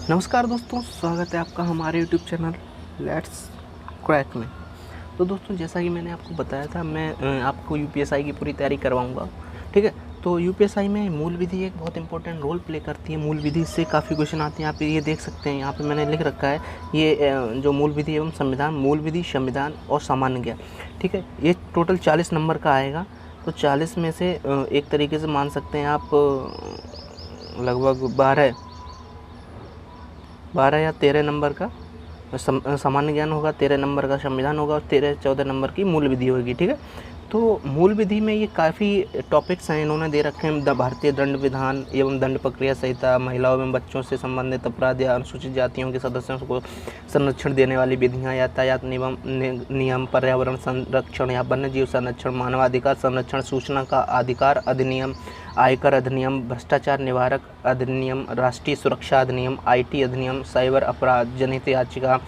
नमस्कार दोस्तों, स्वागत है आपका हमारे YouTube चैनल लेट्स क्रैक में। तो दोस्तों, जैसा कि मैंने आपको बताया था, मैं आपको यूपीएसआई की पूरी तैयारी करवाऊंगा। ठीक है। तो यूपीएसआई में मूल विधि एक बहुत इंपॉर्टेंट रोल प्ले करती है। मूल विधि से काफ़ी क्वेश्चन आते हैं। आप ये देख सकते हैं, यहाँ पे मैंने लिख रखा है ये जो मूल विधि एवं संविधान, मूल विधि, संविधान और सामान्य ज्ञान। ठीक है। ये टोटल 40 नंबर का आएगा। तो 40 में से एक तरीके से मान सकते हैं आप लगभग 12 या 13 नंबर का सामान्य ज्ञान होगा, 13 नंबर का संविधान होगा और 13-14 नंबर की मूल विधि होगी। ठीक है। तो मूल विधि में ये काफ़ी टॉपिक्स हैं इन्होंने दे रखे हैं। भारतीय दंड विधान एवं दंड प्रक्रिया संहिता, महिलाओं एवं बच्चों से संबंधित अपराध या अनुसूचित जातियों के सदस्यों को संरक्षण देने वाली विधियाँ, यातायात नियम, पर्यावरण संरक्षण या वन्य जीव संरक्षण, मानवाधिकार संरक्षण, सूचना का अधिकार अधिनियम, आयकर अधिनियम, भ्रष्टाचार निवारक अधिनियम, राष्ट्रीय सुरक्षा अधिनियम, आईटी अधिनियम, साइबर अपराध जनहित याचिका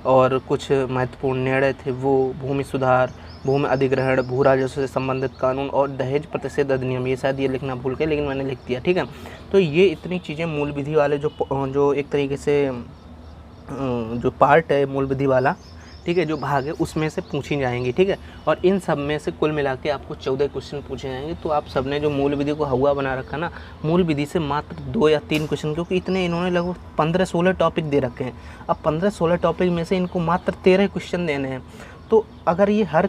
और कुछ महत्वपूर्ण निर्णय थे वो भूमि सुधार, भूमि अधिग्रहण, भू राजस्व से संबंधित कानून और दहेज प्रतिषेध अधिनियम। ये शायद ये लिखना भूल गए, लेकिन मैंने लिख दिया। ठीक है। तो ये इतनी चीज़ें मूल विधि वाले जो एक तरीके से जो पार्ट है मूल विधि वाला, ठीक है, जो भाग है उसमें से पूछी जाएंगी। ठीक है। और इन सब में से कुल मिला के आपको 14 क्वेश्चन पूछे जाएंगे। तो आप सबने जो मूल विधि को हवा बना रखा ना, मूल विधि से मात्र 2 या 3 क्वेश्चन, क्योंकि इतने इन्होंने लगभग 15-16 टॉपिक दे रखे हैं। अब 15-16 टॉपिक में से इनको मात्र 13 क्वेश्चन देने हैं। तो अगर ये हर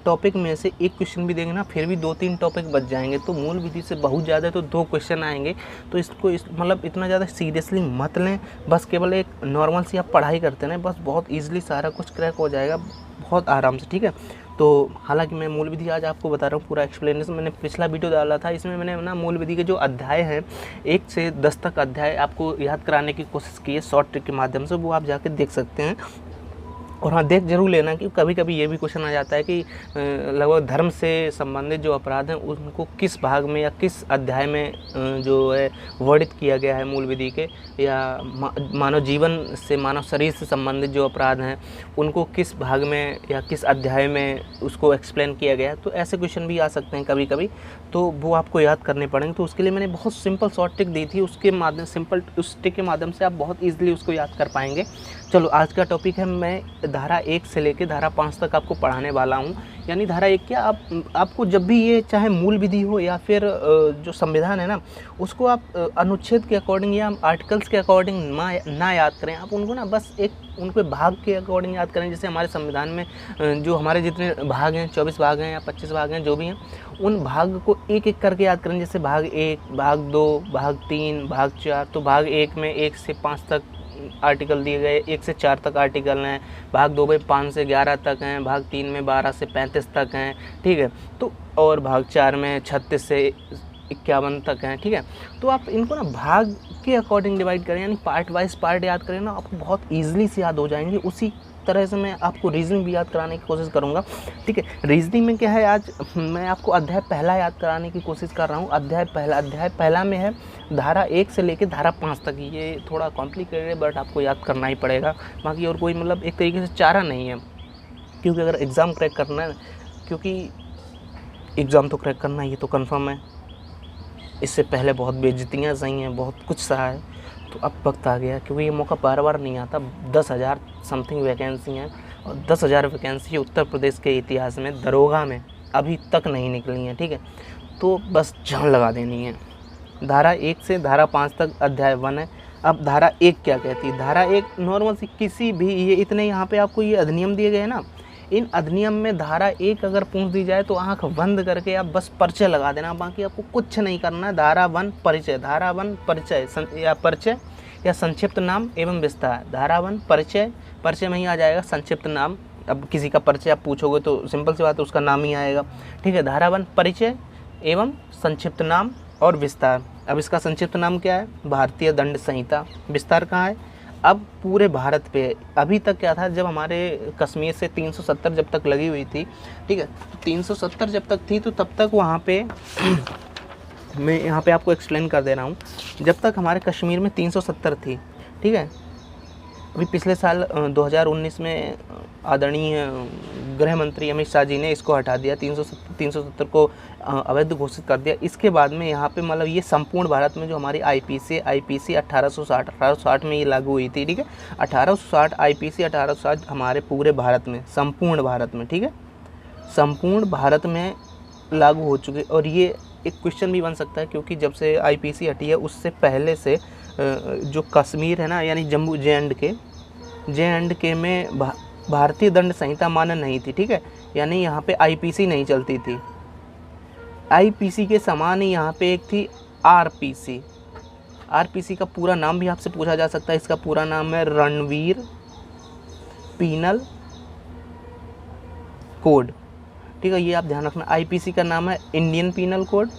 टॉपिक में से एक क्वेश्चन भी देंगे ना, फिर भी 2-3 टॉपिक बच जाएंगे। तो मूल विधि से बहुत ज़्यादा तो 2 क्वेश्चन आएंगे। तो इसको मतलब इतना ज़्यादा सीरियसली मत लें। बस केवल एक नॉर्मल सी आप पढ़ाई करते हैं, बस बहुत ईजिली सारा कुछ क्रैक हो जाएगा बहुत आराम से। ठीक है। तो हालांकि मैं मूल विधि आज आपको बता रहा हूँ पूरा एक्सप्लेनेशन। मैंने पिछला वीडियो डाला था, इसमें मैंने ना मूल विधि के जो अध्याय हैं 1 से 10 तक अध्याय आपको याद कराने की कोशिश की है शॉर्ट ट्रिक के माध्यम से। वो आप जाके देख सकते हैं। और हाँ, देख जरूर लेना कि कभी कभी ये भी क्वेश्चन आ जाता है कि लगभग धर्म से संबंधित जो अपराध हैं उनको किस भाग में या किस अध्याय में जो है वर्णित किया गया है मूल विधि के, या मानव जीवन से, मानव शरीर से संबंधित जो अपराध हैं उनको किस भाग में या किस अध्याय में उसको एक्सप्लेन किया गया है। तो ऐसे क्वेश्चन भी आ सकते हैं कभी कभी, तो वो आपको याद करने पड़ेंगे। तो उसके लिए मैंने बहुत सिंपल शॉर्ट ट्रिक दी थी, उसके माध्यम उस ट्रिक के माध्यम से आप बहुत ईजिली उसको याद कर पाएंगे। चलो, आज का टॉपिक है, मैं धारा 1 से लेकर धारा 5 तक आपको पढ़ाने वाला हूँ। यानी धारा 1 क्या, आपको जब भी ये चाहे मूल विधि हो या फिर जो संविधान है ना, उसको आप अनुच्छेद के अकॉर्डिंग या आर्टिकल्स के अकॉर्डिंग ना याद करें। आप उनको ना बस एक उनके भाग के अकॉर्डिंग याद करें। जैसे हमारे संविधान में जो हमारे जितने भाग हैं, 24 भाग हैं या 25 भाग हैं, जो भी हैं, उन भाग को एक एक करके याद करें। जैसे भाग 1, भाग 2, भाग 3, भाग 4। तो भाग 1 में 1 से 5 तक आर्टिकल दिए गए, 1 से 4 तक आर्टिकल हैं। भाग 2 में 5 से 11 तक हैं। भाग 3 में 12 से 35 तक हैं। ठीक है। तो और भाग 4 में 36 से 51 तक हैं। ठीक है। तो आप इनको ना भाग के अकॉर्डिंग डिवाइड करें, यानी पार्ट वाइज पार्ट याद करें ना, आपको बहुत ईजिली से याद हो जाएंगे। उसी तरह से मैं आपको रीजनिंग भी याद कराने की कोशिश करूंगा। ठीक है। रीजनिंग में क्या है, आज मैं आपको अध्याय पहला याद कराने की कोशिश कर रहा हूँ। अध्याय पहला में है धारा 1 से लेकर धारा 5 तक। ये थोड़ा कॉम्प्लिकेटेड है, बट आपको याद करना ही पड़ेगा। बाकी और कोई मतलब एक तरीके से चारा नहीं है, क्योंकि अगर एग्ज़ाम क्रैक करना है, क्योंकि एग्ज़ाम तो क्रैक करना ये तो कन्फर्म है। इससे पहले बहुत बेइज्जतियाँ सही हैं, बहुत कुछ सहा है। तो अब वक्त आ गया, क्योंकि ये मौका बार बार नहीं आता। 10,000 समथिंग वैकेंसी हैं, और 10,000 वैकेंसी उत्तर प्रदेश के इतिहास में दरोगा में अभी तक नहीं निकली हैं। ठीक है। तो बस जान लगा देनी है। धारा 1 से धारा 5 तक अध्याय 1 है। अब धारा 1 क्या कहती है? धारा 1 नॉर्मल सी किसी भी, ये इतने यहाँ पे आपको ये अधिनियम दिए गए हैं ना, इन अधिनियम में धारा 1 अगर पूछ दी जाए तो आंख बंद करके आप बस परिचय लगा देना। बाकी आपको कुछ नहीं करना है। धारा 1 परिचय, धारा 1 परिचय या संक्षिप्त नाम एवं विस्तार। धारा 1 परिचय में ही आ जाएगा संक्षिप्त नाम। अब किसी का परिचय आप पूछोगे तो सिंपल सी बात है, उसका नाम ही आएगा। ठीक है। धारा 1 परिचय एवं संक्षिप्त नाम और विस्तार। अब इसका संक्षिप्त नाम क्या है? भारतीय दंड संहिता। विस्तार कहाँ है? अब पूरे भारत पे। अभी तक क्या था, जब हमारे कश्मीर से 370 जब तक लगी हुई थी, ठीक है, तो 370 जब तक थी, तो तब तक वहाँ पे मैं यहाँ पे आपको एक्सप्लेन कर दे रहा हूँ। जब तक हमारे कश्मीर में 370 थी, ठीक है, अभी पिछले साल 2019 में आदरणीय गृह मंत्री अमित शाह जी ने इसको हटा दिया, 370 को अवैध घोषित कर दिया। इसके बाद में यहाँ पे मतलब ये संपूर्ण भारत में जो हमारी आईपीसी 1860 में ये लागू हुई थी, ठीक है। 1860 आईपीसी 1860 हमारे पूरे भारत में, संपूर्ण भारत में, ठीक है, संपूर्ण भारत में लागू हो चुके। और ये एक क्वेश्चन भी बन सकता है क्योंकि जब से आईपीसी हटी है उससे पहले से जो कश्मीर है ना, यानी जम्मू जे एंड के में भारतीय दंड संहिता मान्य नहीं थी, ठीक है, यानी यहाँ पे आईपीसी नहीं चलती थी। आईपीसी के समान ही यहाँ पे एक थी आरपीसी। आरपीसी का पूरा नाम भी आपसे पूछा जा सकता है, इसका पूरा नाम है रणवीर पीनल कोड, ठीक है, ये आप ध्यान रखना। आईपीसी का नाम है इंडियन पीनल कोड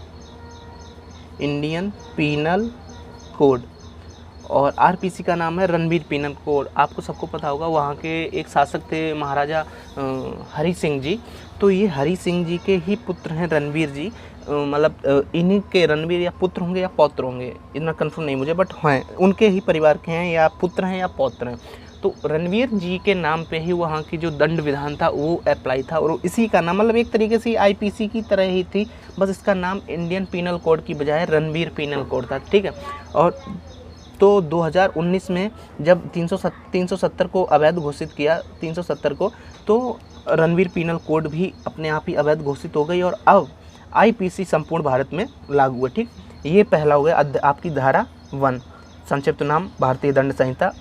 और आरपीसी का नाम है रणवीर पीनल कोड। आपको सबको पता होगा वहाँ के एक शासक थे महाराजा हरि सिंह जी, तो ये हरि सिंह जी के ही पुत्र हैं रणवीर जी, मतलब इन्हीं के रणवीर या पुत्र होंगे या पौत्र होंगे, इतना कंफर्म नहीं मुझे, बट हैं उनके ही परिवार के हैं, या पुत्र हैं या पौत्र हैं। तो रणवीर जी के नाम पे ही वहाँ की जो दंड विधान था वो अप्लाई था और इसी का नाम मतलब एक तरीके से आईपीसी की तरह ही थी, बस इसका नाम इंडियन पीनल कोड की बजाय रणवीर पीनल कोड था, ठीक है। और तो 2019 में जब 370 को अवैध घोषित किया, 370 को, तो रणवीर पीनल कोड भी अपने आप ही अवैध घोषित हो गई और अब आईपीसी संपूर्ण भारत में लागू है, ठीक। ये पहला हो गया आपकी धारा 1, संक्षिप्त नाम भारतीय दंड संहिता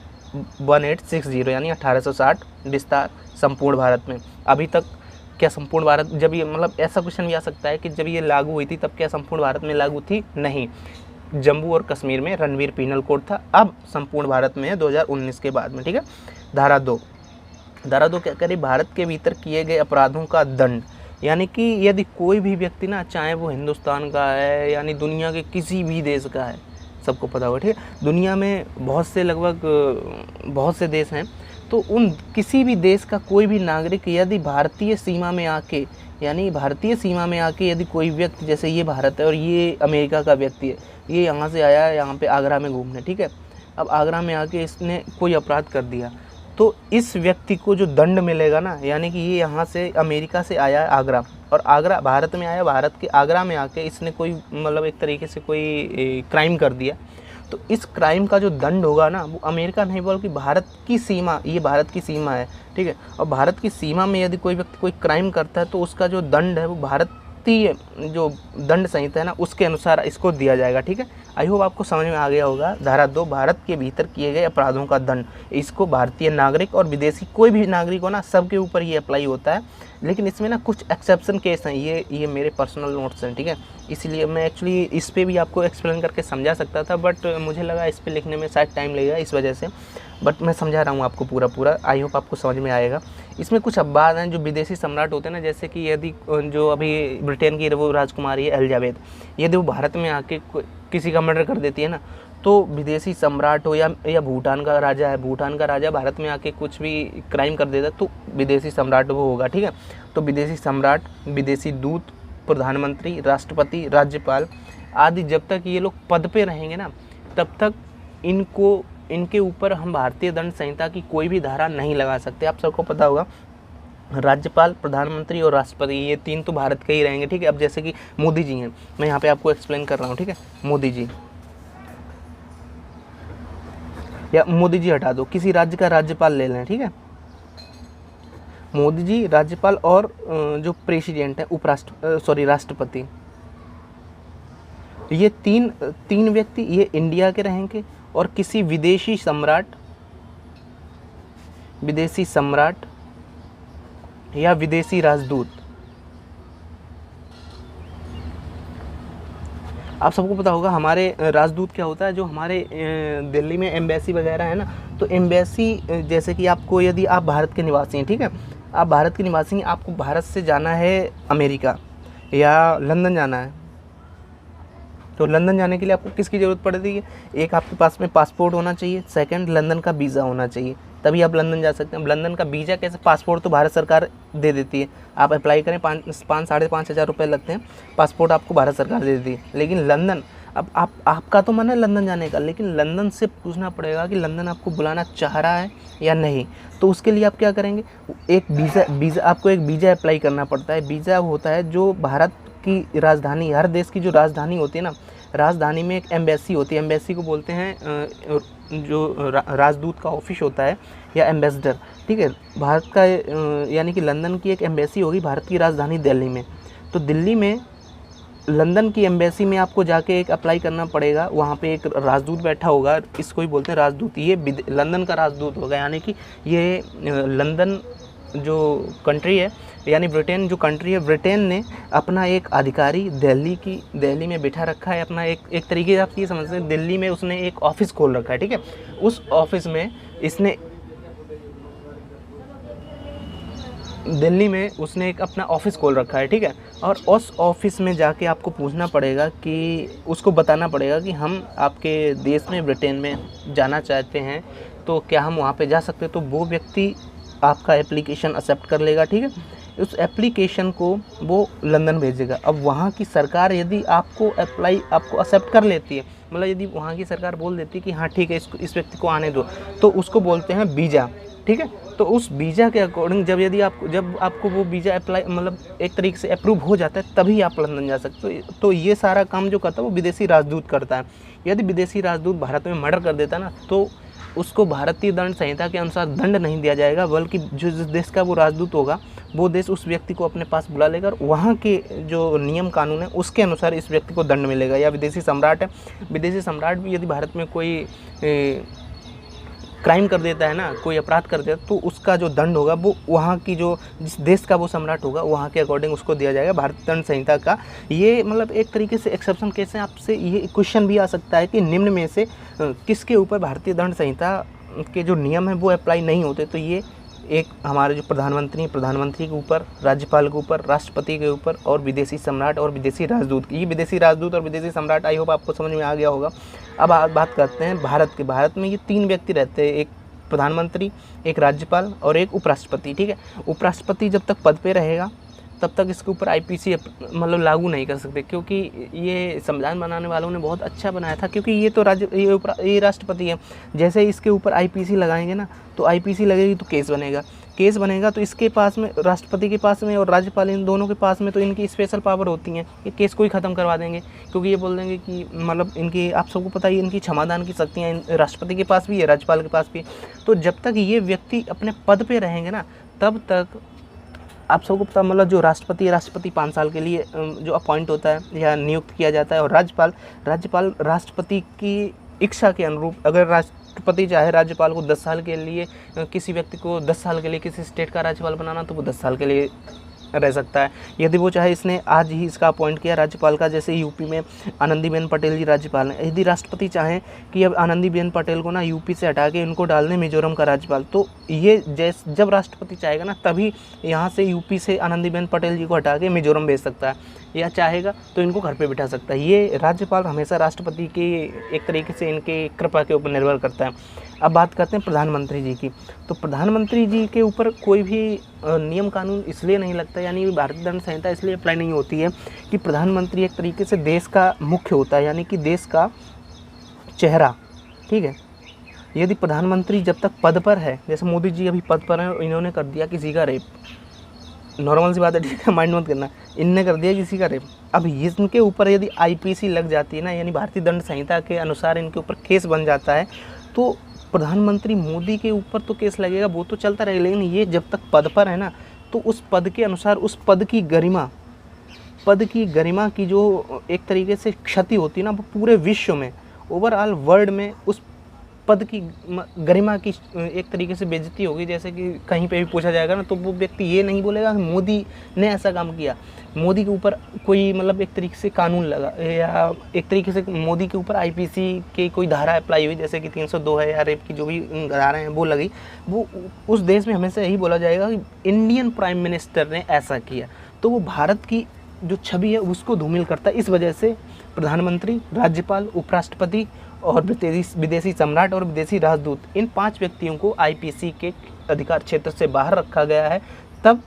1860 यानी 1860, विस्तार संपूर्ण भारत में। अभी तक क्या संपूर्ण भारत, जब ये मतलब ऐसा क्वेश्चन भी आ सकता है कि जब ये लागू हुई थी तब क्या संपूर्ण भारत में लागू थी? नहीं, जम्मू और कश्मीर में रणवीर पीनल कोड था, अब संपूर्ण भारत में है 2019 के बाद में, ठीक है। धारा 2 क्या करे, भारत के भीतर किए गए अपराधों का दंड, यानी कि यदि कोई भी व्यक्ति ना, चाहे वो हिंदुस्तान का है यानी दुनिया के किसी भी देश का है, सबको पता होगा, ठीक है, दुनिया में लगभग बहुत से देश हैं, तो उन किसी भी देश का कोई भी नागरिक यदि भारतीय सीमा में आके, यानी भारतीय सीमा में आके यदि कोई व्यक्ति, जैसे ये भारत है और ये अमेरिका का व्यक्ति है, ये यहाँ से आया है यहाँ पे आगरा में घूमने, ठीक है, अब आगरा में आके इसने कोई अपराध कर दिया, तो इस व्यक्ति को जो दंड मिलेगा ना, यानी कि ये यहाँ से अमेरिका से आया है आगरा और आगरा भारत में आया, भारत के आगरा में आके इसने कोई मतलब एक तरीके से कोई क्राइम कर दिया, तो इस क्राइम का जो दंड होगा ना वो अमेरिका नहीं बल्कि भारत की सीमा, ये भारत की सीमा है, ठीक है, और भारत की सीमा में यदि कोई व्यक्ति कोई क्राइम करता है तो उसका जो दंड है वो भारतीय जो दंड संहिता है ना उसके अनुसार इसको दिया जाएगा, ठीक है। आई होप आपको समझ में आ गया होगा। धारा 2 भारत के भीतर किए गए अपराधों का दंड, इसको भारतीय नागरिक और विदेशी कोई भी नागरिक हो ना, सबके ऊपर ये अप्लाई होता है, लेकिन इसमें ना कुछ एक्सेप्शन केस हैं, ये मेरे पर्सनल नोट्स हैं, ठीक है, इसलिए मैं एक्चुअली इस पे भी आपको एक्सप्लेन करके समझा सकता था, बट मुझे लगा इस पे लिखने में शायद टाइम लगेगा इस वजह से, बट मैं समझा रहा हूँ आपको पूरा। आई होप आपको समझ में आएगा। इसमें कुछ अपवाद हैं जो विदेशी सम्राट होते हैं ना, जैसे कि यदि जो अभी ब्रिटेन की वो राजकुमारी है एलिजाबेथ, यदि वो भारत में आके किसी का मर्डर कर देती है ना, तो विदेशी सम्राट हो या भूटान का राजा है, भूटान का राजा भारत में आके कुछ भी क्राइम कर देता तो विदेशी सम्राट वो होगा, ठीक है। तो विदेशी सम्राट, विदेशी दूत, प्रधानमंत्री, राष्ट्रपति, राज्यपाल आदि जब तक ये लोग पद पे रहेंगे ना तब तक इनके ऊपर हम भारतीय दंड संहिता की कोई भी धारा नहीं लगा सकते। आप सबको पता होगा राज्यपाल, प्रधानमंत्री और राष्ट्रपति, ये 3 तो भारत के ही रहेंगे, ठीक है। अब जैसे कि मोदी जी हैं, मैं यहाँ पे आपको एक्सप्लेन कर रहा हूँ, ठीक है। मोदी जी, या मोदी जी हटा दो, किसी राज्य का राज्यपाल ले लें, ठीक है। मोदी जी, राज्यपाल और जो प्रेसिडेंट है राष्ट्रपति, ये तीन व्यक्ति ये इंडिया के रहेंगे और किसी विदेशी सम्राट या विदेशी राजदूत, आप सबको पता होगा हमारे राजदूत क्या होता है, जो हमारे दिल्ली में एम्बेसी वगैरह है ना, तो एम्बेसी जैसे कि आपको, यदि आप भारत के निवासी हैं, ठीक है, आप भारत के निवासी हैं, आपको भारत से जाना है अमेरिका या लंदन जाना है, तो लंदन जाने के लिए आपको किसकी ज़रूरत पड़ती है? एक आपके पास में पासपोर्ट होना चाहिए, सेकंड लंदन का वीज़ा होना चाहिए, तभी आप लंदन जा सकते हैं। लंदन का वीज़ा कैसे, पासपोर्ट तो भारत सरकार दे देती है, आप अप्लाई करें, 5,000 साढ़े 5,000 रुपये लगते हैं, पासपोर्ट आपको भारत सरकार दे देती है। लेकिन लंदन अब आपका तो मन है लंदन जाने का, लेकिन लंदन से पूछना पड़ेगा कि लंदन आपको बुलाना चाह रहा है या नहीं। तो उसके लिए आप क्या करेंगे, एक वीज़ा आपको एक वीज़ा अप्लाई करना पड़ता है। वीज़ा होता है जो भारत की राजधानी, हर देश की जो राजधानी होती है ना, राजधानी में एक एम्बेसी होती है, एम्बेसी को बोलते हैं जो राजदूत का ऑफिस होता है या एम्बेसडर, ठीक है। भारत का यानी कि लंदन की एक एम्बेसी होगी भारत की राजधानी दिल्ली में। तो दिल्ली में लंदन की एम्बेसी में आपको जाके एक अप्लाई करना पड़ेगा। वहाँ पे एक राजदूत बैठा होगा, इसको ही बोलते हैं राजदूत। ये लंदन का राजदूत होगा, यानी कि ये लंदन जो कंट्री है, यानी ब्रिटेन जो कंट्री है, ब्रिटेन ने अपना एक अधिकारी दिल्ली में बिठा रखा है। अपना एक तरीके से आप ये समझ सकते हैं, दिल्ली में उसने एक ऑफिस खोल रखा है, ठीक है। उस ऑफिस में दिल्ली में उसने एक अपना ऑफिस खोल रखा है, ठीक है। और उस ऑफिस में जाके आपको पूछना पड़ेगा कि उसको बताना पड़ेगा कि हम आपके देश में, ब्रिटेन में जाना चाहते हैं, तो क्या हम वहाँ पे जा सकते हैं। तो वो व्यक्ति आपका एप्लीकेशन एक्सेप्ट कर लेगा, ठीक है। उस एप्लीकेशन को वो लंदन भेजेगा। अब वहाँ की सरकार यदि आपको एक्सेप्ट कर लेती है, मतलब यदि वहाँ की सरकार बोल देती है कि हाँ ठीक है, इस व्यक्ति को आने दो, तो उसको बोलते हैं वीज़ा, ठीक है। तो उस वीज़ा के अकॉर्डिंग जब आपको वो वीज़ा अप्लाई मतलब एक तरीके से अप्रूव हो जाता है, तभी आप लंदन जा सकते हो। तो ये सारा काम जो करता है वो विदेशी राजदूत करता है। यदि विदेशी राजदूत भारत में मर्डर कर देता है ना, तो उसको भारतीय दंड संहिता के अनुसार दंड नहीं दिया जाएगा, बल्कि जिस देश का वो राजदूत होगा, वो देश उस व्यक्ति को अपने पास बुला लेगा और वहाँ के जो नियम कानून है उसके अनुसार इस व्यक्ति को दंड मिलेगा। या विदेशी सम्राट है, विदेशी सम्राट भी यदि भारत में कोई क्राइम कर देता है ना, कोई अपराध कर देता है, तो उसका जो दंड होगा वो वहाँ की जिस देश का वो सम्राट होगा वहाँ के अकॉर्डिंग उसको दिया जाएगा, भारतीय दंड संहिता का। ये मतलब एक तरीके से एक्सेप्शन केस है। आपसे ये क्वेश्चन भी आ सकता है कि निम्न में से किसके ऊपर भारतीय दंड संहिता के जो नियम है वो अप्लाई नहीं होते। तो ये एक हमारे जो प्रधानमंत्री के ऊपर, राज्यपाल के ऊपर, राष्ट्रपति के ऊपर और विदेशी सम्राट और विदेशी राजदूत, ये विदेशी राजदूत और विदेशी सम्राट, आई होप आपको समझ में आ गया होगा। अब बात करते हैं भारत में ये 3 व्यक्ति रहते हैं, एक प्रधानमंत्री, एक राज्यपाल और एक उपराष्ट्रपति, ठीक है। उपराष्ट्रपति जब तक पद पे रहेगा तब तक इसके ऊपर आईपीसी मतलब लागू नहीं कर सकते, क्योंकि ये संविधान बनाने वालों ने बहुत अच्छा बनाया था, क्योंकि ये तो ये राष्ट्रपति है। जैसे इसके ऊपर आईपीसी लगाएंगे ना, तो आईपीसी लगेगी तो केस बनेगा तो इसके पास में, राष्ट्रपति के पास में और राज्यपाल, इन दोनों के पास में तो इनकी स्पेशल पावर होती हैं, ये केस को ही ख़त्म करवा देंगे, क्योंकि ये बोल देंगे कि मतलब इनकी, आप सबको पता है इनकी क्षमादान की शक्तियाँ राष्ट्रपति के पास भी है, राज्यपाल के पास भी है। तो जब तक ये व्यक्ति अपने पद पे रहेंगे ना, तब तक आप सबको पता, मतलब जो राष्ट्रपति 5 साल के लिए जो अपॉइंट होता है या नियुक्त किया जाता है, और राज्यपाल राष्ट्रपति की इच्छा के अनुरूप, अगर राष्ट्रपति चाहे राज्यपाल को 10 साल के लिए, किसी व्यक्ति को 10 साल के लिए किसी स्टेट का राज्यपाल बनाना, तो वो 10 साल के लिए रह सकता है। यदि वो चाहे, इसने आज ही इसका अपॉइंट किया राज्यपाल का, जैसे यूपी में आनंदीबेन पटेल जी राज्यपाल हैं, यदि राष्ट्रपति चाहें कि अब आनंदीबेन पटेल को ना यूपी से हटा के इनको डाल दें मिजोरम का राज्यपाल, तो ये जब राष्ट्रपति चाहेगा ना, तभी यहाँ से यूपी से आनंदीबेन पटेल जी को हटा के मिजोरम भेज सकता है, या चाहेगा तो इनको घर पे बिठा सकता है। ये राज्यपाल हमेशा राष्ट्रपति की एक तरीके से इनके कृपा के ऊपर निर्भर करता है। अब बात करते हैं प्रधानमंत्री जी की। तो प्रधानमंत्री जी के ऊपर कोई भी नियम कानून इसलिए नहीं लगता, यानी भारतीय दंड संहिता इसलिए अप्लाई नहीं होती है कि प्रधानमंत्री एक तरीके से देश का मुख्य होता है, यानी कि देश का चेहरा, ठीक है। यदि प्रधानमंत्री जब तक पद पर है, जैसे मोदी जी अभी पद पर हैं और इन्होंने कर दिया किसी का रेप, नॉर्मल सी बात है, ठीक है, माइंड मत करना, इनने कर दिया किसी का रेप, अब इनके ऊपर यदि आईपीसी लग जाती है ना, यानी भारतीय दंड संहिता के अनुसार इनके ऊपर केस बन जाता है, तो प्रधानमंत्री मोदी के ऊपर तो केस लगेगा, वो तो चलता रहेगा, लेकिन ये जब तक पद पर है ना, तो उस पद के अनुसार उस पद की गरिमा की जो एक तरीके से क्षति होती है ना, वो पूरे विश्व में, ओवरऑल वर्ल्ड में उस पद की गरिमा की एक तरीके से बेइज्जती होगी। जैसे कि कहीं पे भी पूछा जाएगा ना, तो वो व्यक्ति ये नहीं बोलेगा कि मोदी ने ऐसा काम किया, मोदी के ऊपर कोई मतलब एक तरीके से कानून लगा, या एक तरीके से मोदी के ऊपर आईपीसी की कोई धारा अप्लाई हुई, जैसे कि 302 है, या रेप की जो भी धाराएं हैं वो लगी, वो उस देश में हमेशा यही बोला जाएगा कि इंडियन प्राइम मिनिस्टर ने ऐसा किया। तो वो भारत की जो छवि है उसको धूमिल करता है। इस वजह से प्रधानमंत्री, राज्यपाल, उपराष्ट्रपति और विदेशी सम्राट और विदेशी राजदूत, इन 5 व्यक्तियों को आईपीसी के अधिकार क्षेत्र से बाहर रखा गया है। तब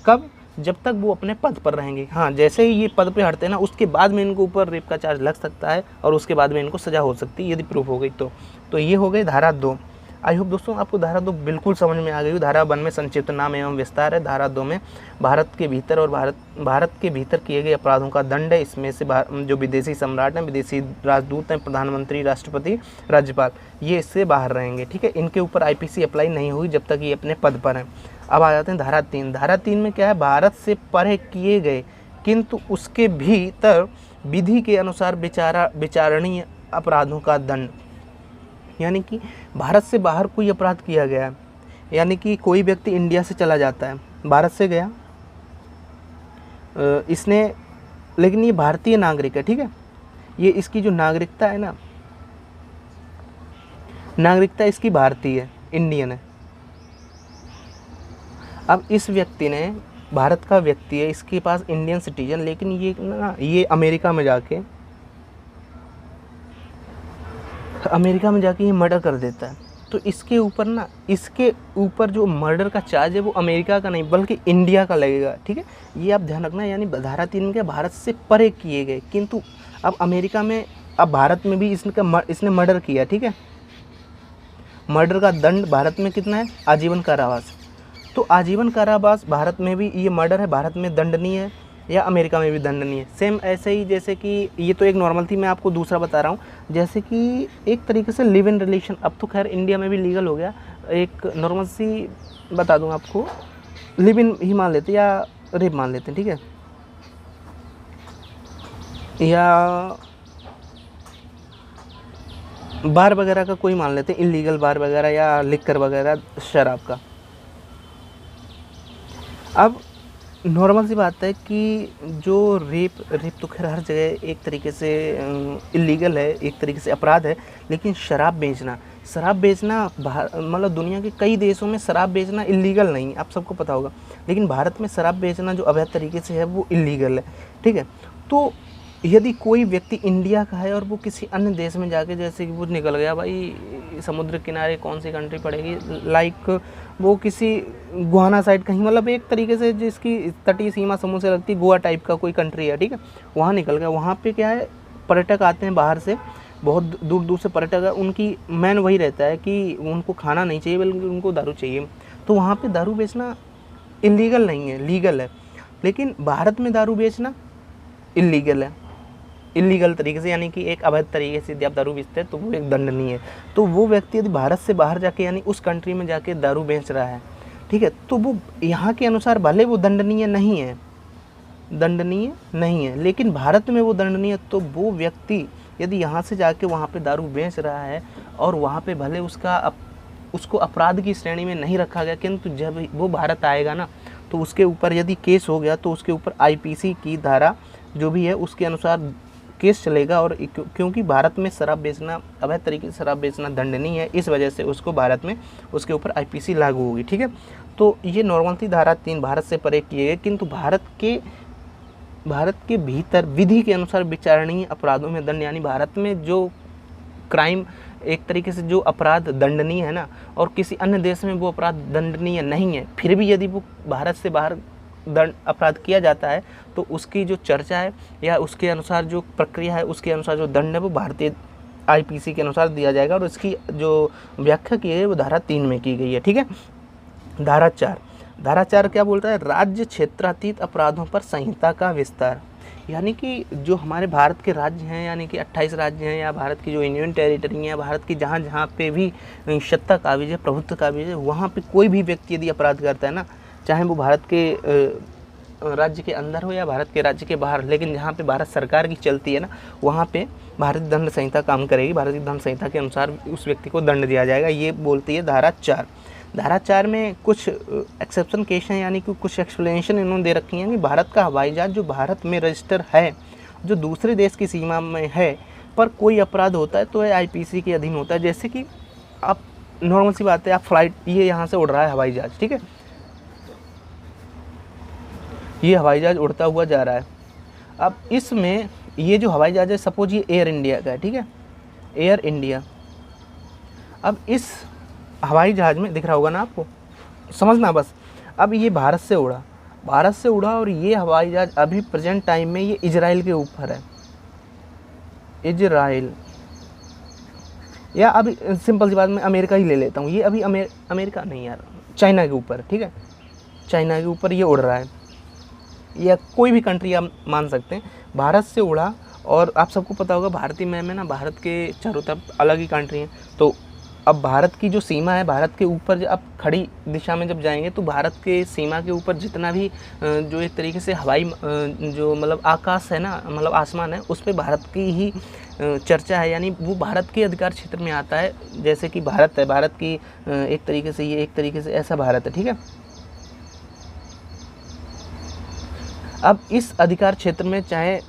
कब? जब तक वो अपने पद पर रहेंगे। हाँ, जैसे ही ये पद पे हटते हैं ना, उसके बाद में इनको ऊपर रेप का चार्ज लग सकता है और उसके बाद में इनको सज़ा हो सकती है यदि प्रूफ हो गई तो ये हो गई धारा 2। आई होप दोस्तों आपको धारा 2 बिल्कुल समझ में आ गई हो। धारा 1 में संक्षिप्त नाम एवं विस्तार है, धारा 2 में भारत के भीतर और भारत के भीतर किए गए अपराधों का दंड है। इसमें से जो विदेशी सम्राट हैं, विदेशी राजदूत हैं, प्रधानमंत्री, राष्ट्रपति, राज्यपाल, ये इससे बाहर रहेंगे, ठीक है। इनके ऊपर आईपीसी अप्लाई नहीं हुई जब तक ये अपने पद पर हैं। अब आ जाते हैं धारा 3। धारा 3 में क्या है, भारत से परे किए गए किंतु उसके भीतर विधि के अनुसार विचारणीय अपराधों का दंड। यानी कि भारत से बाहर कोई अपराध किया गया है, यानी कि कोई व्यक्ति इंडिया से चला जाता है, भारत से गया, इसने, लेकिन ये भारतीय नागरिक है, ठीक है, ये इसकी जो नागरिकता है ना, नागरिकता इसकी भारतीय है, इंडियन है। अब इस व्यक्ति ने, भारत का व्यक्ति है, इसके पास इंडियन सिटीजन, लेकिन ये अमेरिका में जाके ये मर्डर कर देता है। तो इसके ऊपर जो मर्डर का चार्ज है वो अमेरिका का नहीं बल्कि इंडिया का लगेगा, ठीक है। ये आप ध्यान रखना। यानी धारा 3 में क्या, भारत से परे किए गए किंतु अब अमेरिका में, अब भारत में भी इसने मर्डर किया, ठीक है। मर्डर का दंड भारत में कितना है, आजीवन कारावास। तो आजीवन कारावास भारत में भी, ये मर्डर है, भारत में दंडनीय है या अमेरिका में भी दंडनीय है। सेम ऐसे ही जैसे कि ये तो एक नॉर्मल थी, मैं आपको दूसरा बता रहा हूँ, जैसे कि एक तरीके से लिव इन रिलेशन, अब तो खैर इंडिया में भी लीगल हो गया। एक नॉर्मल सी बता दूँ आपको, लिव इन ही मान लेते या रेप मान लेते हैं, ठीक है, या बार वगैरह का कोई मान लेते हैं, इलीगल बार वगैरह या लिकर वगैरह, शराब का। अब नॉर्मल सी बात है कि जो रेप तो खैर हर जगह एक तरीके से इलीगल है, एक तरीके से अपराध है, लेकिन शराब बेचना मतलब दुनिया के कई देशों में शराब बेचना इलीगल नहीं है, आप सबको पता होगा, लेकिन भारत में शराब बेचना जो अवैध तरीके से है वो इलीगल है, ठीक है। तो यदि कोई व्यक्ति इंडिया का है और वो किसी अन्य देश में जाके, जैसे कि वो निकल गया भाई समुद्र किनारे, कौन सी कंट्री पड़ेगी, लाइक वो किसी गुआना साइड कहीं, मतलब एक तरीके से जिसकी तटीय सीमा समुद्र से लगती, गोवा टाइप का कोई कंट्री है, ठीक है, वहाँ निकल गया। वहाँ पे क्या है, पर्यटक आते हैं बाहर से, बहुत दूर दूर से पर्यटक है, उनकी मेन वही रहता है कि उनको खाना नहीं चाहिए बल्कि उनको दारू चाहिए। तो वहाँ पे दारू बेचना इलीगल नहीं है, लीगल है, लेकिन भारत में दारू बेचना इलीगल है, इलीगल तरीके से, यानी कि एक अवैध तरीके से यदि आप दारू बेचते हैं तो वो एक दंडनीय है। तो वो व्यक्ति यदि भारत से बाहर जाके, यानी उस कंट्री में जाके दारू बेच रहा है, ठीक है, तो वो यहाँ के अनुसार भले वो दंडनीय नहीं है, लेकिन भारत में वो दंडनीय। तो वो व्यक्ति यदि यहाँ से जाके वहाँ पे दारू बेच रहा है और वहाँ पे भले उसको अपराध की श्रेणी में नहीं रखा गया, किंतु जब वो भारत आएगा ना, तो उसके ऊपर यदि केस हो गया तो उसके ऊपर आईपीसी की धारा जो भी है उसके अनुसार केस चलेगा। और क्योंकि भारत में शराब बेचना, अवैध तरीके से शराब बेचना दंडनीय है, इस वजह से उसको भारत में उसके ऊपर आईपीसी लागू होगी, ठीक है। तो ये नॉर्मल थी धारा 3, भारत से परे किए गए किंतु भारत के भीतर विधि के अनुसार विचारणीय अपराधों में दंड, यानी भारत में जो क्राइम, एक तरीके से जो अपराध दंडनीय है ना, और किसी अन्य देश में वो अपराध दंडनीय नहीं है, फिर भी यदि वो भारत से बाहर दंड अपराध किया जाता है तो उसकी जो चर्चा है या उसके अनुसार जो प्रक्रिया है, उसके अनुसार जो दंड है वो भारतीय आईपीसी के अनुसार दिया जाएगा। और इसकी जो व्याख्या की है वो धारा 3 में की गई है, ठीक है। धारा 4 क्या बोलता है, राज्य क्षेत्रातीत अपराधों पर संहिता का विस्तार। यानी कि जो हमारे भारत के राज्य हैं, यानी कि 28 राज्य हैं, या भारत की जो यूनियन टेरिटरी है, भारत की जहाँ जहाँ पे भी सत्ता काबिज है, प्रभुत्व काबिज है, वहाँ पे कोई भी व्यक्ति यदि अपराध करता है ना, चाहे वो भारत के राज्य के अंदर हो या भारत के राज्य के बाहर, लेकिन जहाँ पे भारत सरकार की चलती है ना, वहाँ पे भारतीय दंड संहिता काम करेगी, भारतीय दंड संहिता के अनुसार उस व्यक्ति को दंड दिया जाएगा, ये बोलती है धारा 4। धारा 4 में कुछ एक्सेप्शन केस हैं, यानी कि कुछ एक्सप्लेनेशन इन्होंने दे रखी हैं कि भारत का हवाई जहाज जो भारत में रजिस्टर है, जो दूसरे देश की सीमा में है, पर कोई अपराध होता है तो ये आईपीसी के अधीन होता है। जैसे कि आप नॉर्मल सी बात है, आप फ्लाइट, ये यहाँ से उड़ रहा है हवाई जहाज, ठीक है, ये हवाई जहाज उड़ता हुआ जा रहा है। अब इसमें ये जो हवाई जहाज है, सपोज ये एयर इंडिया का है, ठीक है, एयर इंडिया। अब इस हवाई जहाज में दिख रहा होगा ना आपको, समझना बस। अब ये भारत से उड़ा, भारत से उड़ा और ये हवाई जहाज़ अभी प्रेजेंट टाइम में ये इजराइल के ऊपर है, इजराइल, या अभी सिंपल सी बात मैं अमेरिका ही ले लेता हूँ, ये अभी अमेरिका नहीं यार, चाइना के ऊपर, ठीक है, चाइना के ऊपर ये उड़ रहा है, या कोई भी कंट्री आप मान सकते हैं, भारत से उड़ा। और आप सबको पता होगा भारतीय मैप में ना भारत के चारों तरफ अलग ही कंट्री हैं, तो अब भारत की जो सीमा है, भारत के ऊपर जब आप खड़ी दिशा में जब जाएंगे तो भारत के सीमा के ऊपर जितना भी जो एक तरीके से हवाई जो मतलब आकाश है ना, मतलब आसमान है, उस पर भारत की ही चर्चा है, यानी वो भारत के अधिकार क्षेत्र में आता है। जैसे कि भारत है, भारत की एक तरीके से ये एक तरीके से ऐसा भारत है, ठीक है। अब इस अधिकार क्षेत्र में चाहे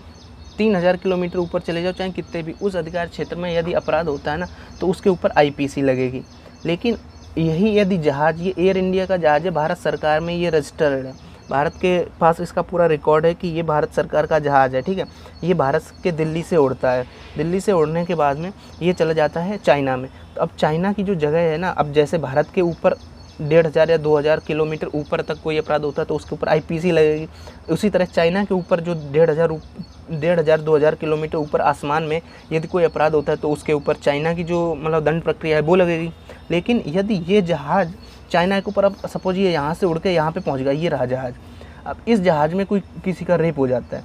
3000 किलोमीटर ऊपर चले जाओ, चाहे कितने भी, उस अधिकार क्षेत्र में यदि अपराध होता है ना तो उसके ऊपर आईपीसी लगेगी। लेकिन यही यदि जहाज़, ये एयर इंडिया का जहाज़ है, भारत सरकार में ये रजिस्टर्ड है, भारत के पास इसका पूरा रिकॉर्ड है कि ये भारत सरकार का जहाज़ है, ठीक है। ये भारत के दिल्ली से उड़ता है, दिल्ली से उड़ने के बाद में ये चला जाता है चाइना में। तो अब चाइना की जो जगह है ना, अब जैसे भारत के ऊपर 1500 या 2000 किलोमीटर ऊपर तक कोई अपराध होता है तो उसके ऊपर आईपीसी लगेगी। उसी तरह चाइना के ऊपर जो 1500-2000 किलोमीटर ऊपर आसमान में यदि कोई अपराध होता है तो उसके ऊपर चाइना की जो मतलब दंड प्रक्रिया है वो लगेगी। लेकिन यदि ये जहाज़ चाइना के ऊपर, अब सपोज ये यहाँ से उड़ के यहाँ पे पहुँच गया, ये रहा जहाज़, अब इस जहाज़ में कोई किसी का रेप हो जाता है,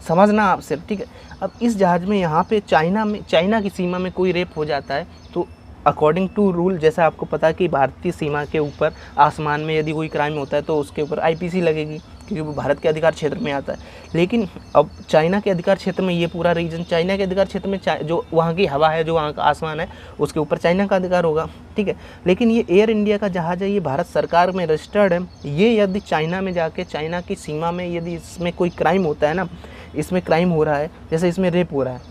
समझना आप सिर्फ, ठीक है। अब इस जहाज़ में यहाँ पे चाइना की सीमा में कोई रेप हो जाता है तो अकॉर्डिंग टू रूल, जैसा आपको पता है कि भारतीय सीमा के ऊपर आसमान में यदि कोई क्राइम होता है तो उसके ऊपर आईपीसी लगेगी, क्योंकि वो भारत के अधिकार क्षेत्र में आता है। लेकिन अब चाइना के अधिकार क्षेत्र में ये पूरा रीजन, चाइना के अधिकार क्षेत्र में जो वहाँ की हवा है, जो वहाँ का आसमान है, उसके ऊपर चाइना का अधिकार होगा, ठीक है। लेकिन ये एयर इंडिया का जहाज़ है, ये भारत सरकार में रजिस्टर्ड है। ये यदि चाइना में जाके, चाइना की सीमा में यदि इसमें कोई क्राइम होता है ना, इसमें क्राइम हो रहा है, जैसे इसमें रेप हो रहा है,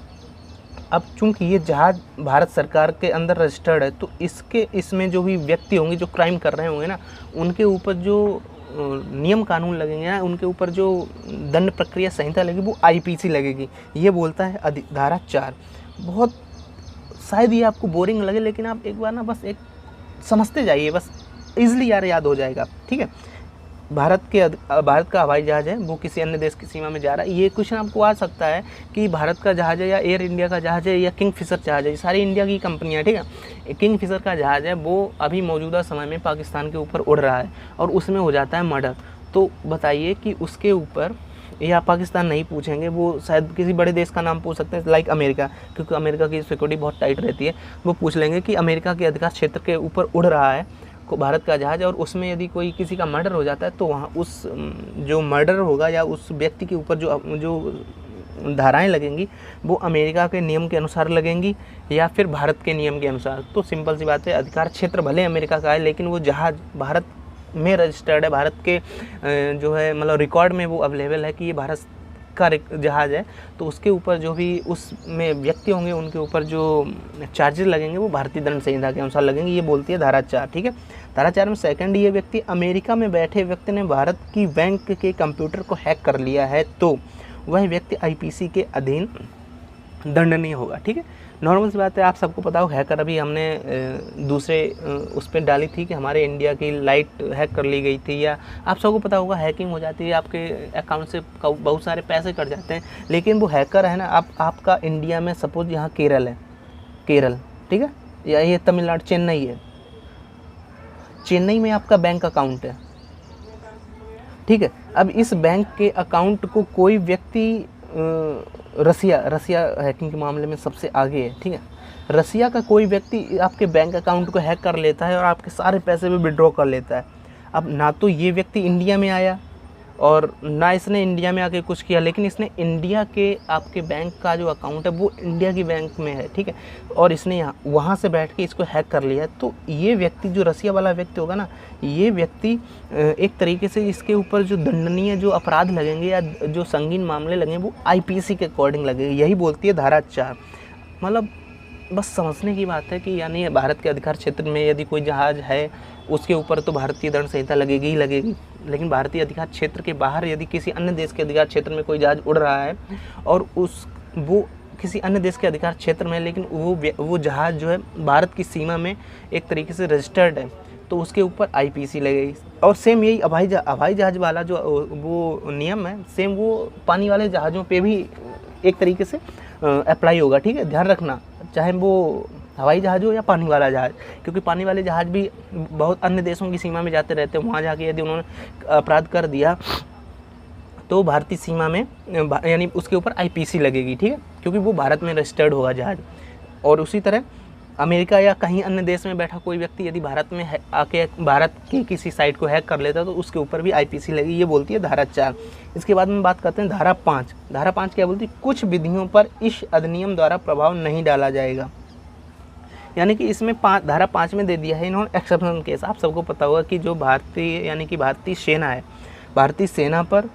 अब चूंकि ये जहाज़ भारत सरकार के अंदर रजिस्टर्ड है तो इसमें जो भी व्यक्ति होंगे जो क्राइम कर रहे होंगे ना, उनके ऊपर जो नियम कानून लगेंगे ना, उनके ऊपर जो दंड प्रक्रिया संहिता लगेगी वो आईपीसी लगेगी। ये बोलता है धारा 4। बहुत शायद ये आपको बोरिंग लगे, लेकिन आप एक बार ना बस एक समझते जाइए, बस ईजिली यार याद हो जाएगा, ठीक है। भारत का हवाई जहाज़ है, वो किसी अन्य देश की सीमा में जा रहा है। ये क्वेश्चन आपको आ सकता है कि भारत का जहाज़ है या एयर इंडिया का जहाज़ है या किंगफिशर जहाज़ है, ये सारी इंडिया की कंपनियां, ठीक है। किंगफिशर का जहाज़ है वो अभी मौजूदा समय में पाकिस्तान के ऊपर उड़ रहा है और उसमें हो जाता है मर्डर। तो बताइए कि उसके ऊपर, या पाकिस्तान नहीं पूछेंगे, वो शायद किसी बड़े देश का नाम पूछ सकते हैं, लाइक अमेरिका, क्योंकि अमेरिका की सिक्योरिटी बहुत टाइट रहती है। वो पूछ लेंगे कि अमेरिका के अधिकार क्षेत्र के ऊपर उड़ रहा है भारत का जहाज़, और उसमें यदि कोई किसी का मर्डर हो जाता है तो वहाँ उस जो मर्डर होगा या उस व्यक्ति के ऊपर जो धाराएं लगेंगी वो अमेरिका के नियम के अनुसार लगेंगी या फिर भारत के नियम के अनुसार। तो सिंपल सी बात है, अधिकार क्षेत्र भले अमेरिका का है लेकिन वो जहाज़ भारत में रजिस्टर्ड है, भारत के जो है मतलब रिकॉर्ड में वो अवेलेबल है कि ये भारत का जहाज़ है। तो उसके ऊपर जो भी उसमें व्यक्ति होंगे उनके ऊपर जो चार्जेस लगेंगे वो भारतीय दंड संहिता के अनुसार लगेंगे। ये बोलती है धारा 4, ठीक है। धारा 4 में सेकंड, ये व्यक्ति अमेरिका में बैठे व्यक्ति ने भारत की बैंक के कंप्यूटर को हैक कर लिया है तो वह व्यक्ति आईपीसी के अधीन दंडनीय होगा, ठीक है। नॉर्मल सी बात है, आप सबको पता हो हैकर, अभी हमने दूसरे उस पर डाली थी कि हमारे इंडिया की लाइट हैक कर ली गई थी, या आप सबको पता होगा हैकिंग हो जाती है, आपके अकाउंट से बहुत सारे पैसे कट जाते हैं। लेकिन वो हैकर है ना, आपका इंडिया में सपोज यहाँ केरल है, केरल, ठीक है, या ये तमिलनाडु, चेन्नई है, चेन्नई में आपका बैंक अकाउंट है, ठीक है। अब इस बैंक के अकाउंट को कोई व्यक्ति रसिया हैकिंग के मामले में सबसे आगे है, ठीक है। रसिया का कोई व्यक्ति आपके बैंक अकाउंट को हैक कर लेता है और आपके सारे पैसे भी विड्रॉ कर लेता है। अब ना तो ये व्यक्ति इंडिया में आया और ना इसने इंडिया में आके कुछ किया, लेकिन इसने इंडिया के आपके बैंक का जो अकाउंट है वो इंडिया की बैंक में है, ठीक है, और इसने वहाँ से बैठ के इसको हैक कर लिया है। तो ये व्यक्ति, जो रसिया वाला व्यक्ति होगा ना, ये व्यक्ति एक तरीके से इसके ऊपर जो दंडनीय जो अपराध लगेंगे या जो संगीन मामले लगेंगे वो आईपीसी के अकॉर्डिंग लगेंगे। यही बोलती है धारा 4। मतलब बस समझने की बात है कि यानी भारत के अधिकार क्षेत्र में यदि कोई जहाज़ है उसके ऊपर तो भारतीय दंड संहिता लगेगी ही लगेगी। लेकिन भारतीय अधिकार क्षेत्र के बाहर यदि किसी अन्य देश के अधिकार क्षेत्र में कोई जहाज़ उड़ रहा है और वो किसी अन्य देश के अधिकार क्षेत्र में, लेकिन वो जहाज़ जो है भारत की सीमा में एक तरीके से रजिस्टर्ड है, तो उसके ऊपर आईपीसी लगेगी। और सेम यही हवाई जहाज़ वाला जो वो नियम है, सेम वो पानी वाले जहाज़ों पे भी एक तरीके से अप्लाई होगा, ठीक है। ध्यान रखना, चाहे वो हवाई जहाज़ हो या पानी वाला जहाज़, क्योंकि पानी वाले जहाज़ भी बहुत अन्य देशों की सीमा में जाते रहते हैं। वहाँ जाके यदि उन्होंने अपराध कर दिया तो भारतीय सीमा में यानी उसके ऊपर आईपीसी लगेगी, ठीक है, क्योंकि वो भारत में रजिस्टर्ड होगा जहाज़। और उसी तरह अमेरिका या कहीं अन्य देश में बैठा कोई व्यक्ति यदि भारत में आके भारत की किसी साइट को हैक कर लेता है तो उसके ऊपर भी आईपीसी लगेगी, ये बोलती है धारा 4। इसके बाद में बात करते हैं धारा 5। धारा 5 क्या बोलती है? कुछ विधियों पर इस अधिनियम द्वारा प्रभाव नहीं डाला जाएगा। यानी कि इसमें धारा 5 में दे दिया है इन्होंने एक्सेप्शन केस। आप सबको पता होगा कि जो भारतीय यानी कि भारतीय सेना है, भारतीय सेना पर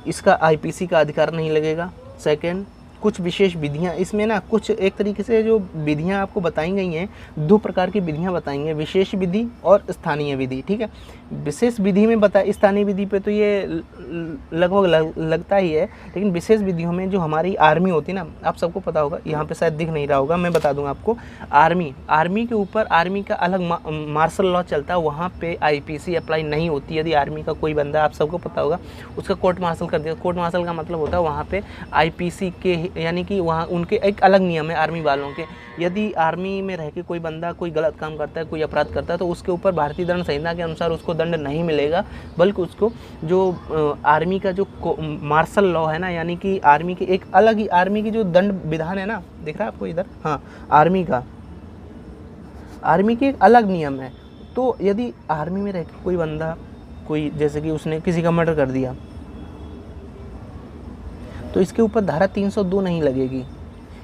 इसका आईपीसी का अधिकार नहीं लगेगा। सेकंड, कुछ विशेष विधियां, इसमें ना कुछ एक तरीके से जो विधियां आपको बताई गई हैं, 2 प्रकार की विधियां बताई हैं, विशेष विधि और स्थानीय विधि, ठीक है। विशेष विधि में स्थानीय विधि पे तो ये लगभग लगता ही है, लेकिन विशेष विधियों में जो हमारी आर्मी होती है ना, आप सबको पता होगा, यहाँ पे शायद दिख नहीं रहा होगा, मैं बता दूंगा आपको। आर्मी के ऊपर आर्मी का अलग मार्शल लॉ चलता है, वहाँ पे आईपीसी अप्लाई नहीं होती। यदि आर्मी का कोई बंदा, आप सबको पता होगा, उसका कोर्ट मार्शल कर दिया। कोर्ट मार्शल का मतलब होता है वहाँ पे आईपीसी के यानी कि वहाँ उनके एक अलग नियम है आर्मी वालों के। यदि आर्मी में रह के कोई बंदा कोई गलत काम करता है, कोई अपराध करता है, तो उसके ऊपर भारतीय दंड संहिता के अनुसार उसको दंड नहीं मिलेगा, बल्कि उसको जो आर्मी का जो मार्शल लॉ है ना, यानी कि आर्मी की एक अलग ही आर्मी की जो दंड विधान है ना, दिख रहा है आपको इधर, हाँ, आर्मी की एक अलग नियम है। तो यदि आर्मी में रह के कोई बंदा कोई जैसे कि उसने किसी का मर्डर कर दिया तो इसके ऊपर धारा 302 नहीं लगेगी।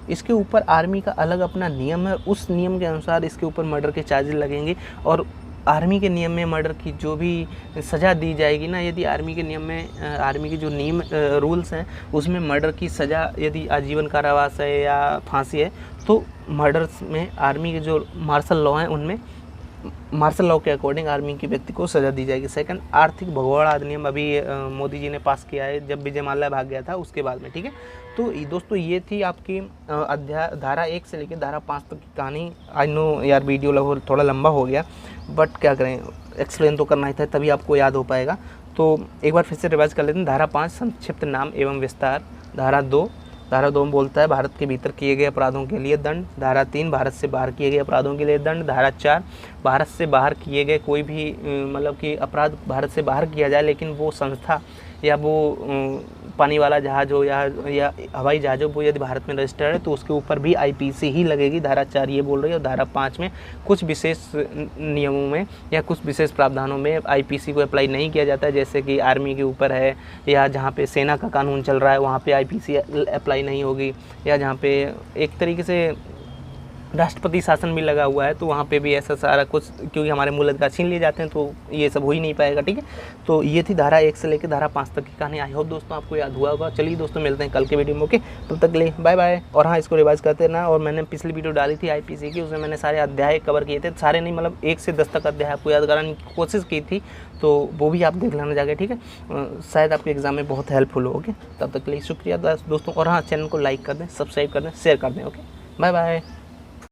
इसके ऊपर आर्मी का अलग अपना नियम है, उस नियम के अनुसार इसके ऊपर मर्डर के चार्जेस लगेंगे। और आर्मी के नियम में मर्डर की जो भी सज़ा दी जाएगी ना, यदि आर्मी के नियम में आर्मी के जो नियम रूल्स हैं उसमें मर्डर की सज़ा यदि आजीवन कारावास है या फांसी है, तो मर्डर्स में आर्मी के जो मार्शल लॉ हैं उनमें मार्शल लॉ के अकॉर्डिंग आर्मी के व्यक्ति को सज़ा दी जाएगी। सेकंड, आर्थिक भगोड़ा अधिनियम अभी मोदी जी ने पास किया है, जब विजय माल्या भाग गया था उसके बाद में, ठीक है। तो दोस्तों ये थी आपकी अध्याय धारा 1 से लेकर धारा 5 तक की कहानी। आई नो यार वीडियो लगभग थोड़ा लंबा हो गया, बट क्या करें, एक्सप्लेन तो करना ही था, तभी आपको याद हो पाएगा। तो एक बार फिर से रिवाइज कर लेते हैं। धारा 5 संक्षिप्त नाम एवं विस्तार। धारा 2 में बोलता है भारत के भीतर किए गए अपराधों के लिए दंड। धारा 3 भारत से बाहर किए गए अपराधों के लिए दंड। धारा 4 भारत से बाहर किए गए कोई भी मतलब कि अपराध भारत से बाहर किया जाए, लेकिन वो संस्था या वो पानी वाला जहाज हो या हवाई जहाज हो, वो यदि भारत में रजिस्टर्ड है तो उसके ऊपर भी आईपीसी ही लगेगी। धारा 4 ये बोल रही है। और धारा 5 में कुछ विशेष नियमों में या कुछ विशेष प्रावधानों में आईपीसी को अप्लाई नहीं किया जाता है, जैसे कि आर्मी के ऊपर है या जहाँ पे सेना का कानून चल रहा है वहाँ पे आईपीसी अप्लाई नहीं होगी, या जहाँ पे एक तरीके से राष्ट्रपति शासन भी लगा हुआ है तो वहाँ पे भी ऐसा सारा कुछ, क्योंकि हमारे मूल अधिकार छीन लिए जाते हैं तो ये सब हो ही नहीं पाएगा, ठीक है। तो ये थी धारा 1 से लेकर धारा 5 तक की कहानी। आई होप दोस्तों आपको याद हुआ होगा। चलिए दोस्तों मिलते हैं कल के वीडियो में, ओके, तब तक के लिए बाय बाय। और हाँ, इसको रिवाइज करते रहना। और मैंने पिछली वीडियो डाली थी आईपीसी की, उसमें मैंने सारे अध्याय कवर किए थे, सारे नहीं मतलब 1 से 10 तक अध्याय आपको याद कराने की कोशिश की थी, तो वो भी आप देख लेना जाके, ठीक है। शायद आपके एग्जाम में बहुत हेल्पफुल हो, ओके। तब तक के लिए शुक्रिया दोस्तों। और हाँ, चैनल को लाइक कर दें, सब्सक्राइब कर दें, शेयर कर दें, ओके। Bye bye.